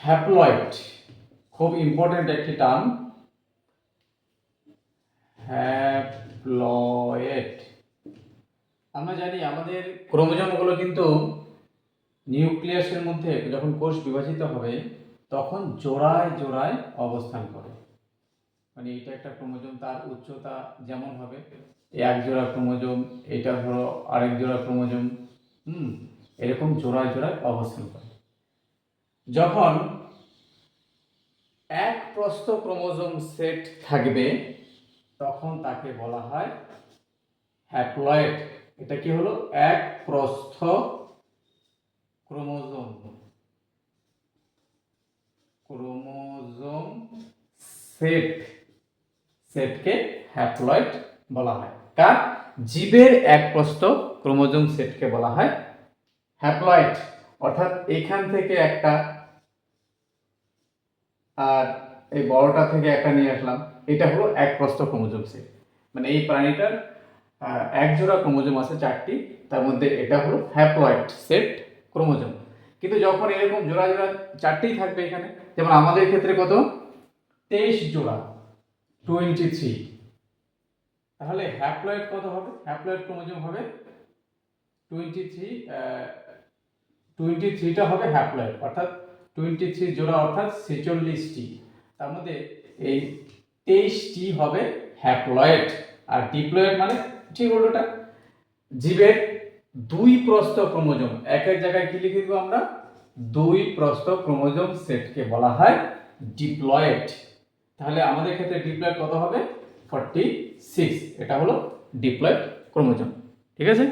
Haploid খুব important একটি term. Haploid আমরা জানি আমাদের ক্রোমোজোমগুলো কিন্তু নিউক্লিয়াসের মধ্যে যখন কোষ বিভাজিত হবে তখন জোড়ায় জোড়ায় অবস্থান করে। মানে এটা একটা ক্রোমোজোম, তার উচ্চতা যেমন হবে এক জোড়া ক্রোমোজোম, এটা ধরো আরেক জোড়া ক্রোমোজোম, এরকম জোড়ায় জোড়ায় অবস্থান করে। যখন এক প্রস্থ ক্রোমোজোম সেট থাকবে তখন তাকে বলা হয় হ্যাপ্লয়েড। এটা কি হলো? এক প্রস্থ ক্রোমোজোম সেটকে হ্যাপ্লয়েড বলা হয়। কার? জীবের এক প্রস্থ ক্রোমোজোম সেটকে বলা হয় হ্যাপ্লয়েড। অর্থাৎ এখান থেকে একটা আর এই বড়টা থেকে একটা নিয়ে আসলাম, এটা হলো এক প্রস্থ ক্রোমোজোম সেট। মানে এই প্রাণীটার এক জোড়া ক্রোমোজোম আছে চারটি, তার মধ্যে এটা হলো হ্যাপ্লয়েড সেট ক্রোমোজোম। কিন্তু যখন এরকম জোড়া জোড়া চারটেই থাকবে এখানে, যেমন আমাদের ক্ষেত্রে কত 23 জোড়া 23, তাহলে হ্যাপ্লয়েড কত হবে? হ্যাপ্লয়েড ক্রোমোজোম হবে 23টা হবে হ্যাপ্লয়েড, অর্থাৎ 23 জোড়া অর্থাৎ 46টি। তার মধ্যে এই 23টি হবে হ্যাপ্লয়েড। আর ডিপ্লয়েড মানে ঠিক উল্টোটা, জীবের দুই প্রস্থ ক্রোমোজোম। এক জায়গায় কি লিখে দিব আমরা? দুই প্রস্থ ক্রোমোজোম সেটকে বলা হয় ডিপ্লয়েড। তাহলে আমাদের ক্ষেত্রে ডিপ্লয়েড কত হবে? 46। এটা হলো ডিপ্লয়েড ক্রোমোজোম। ঠিক আছে।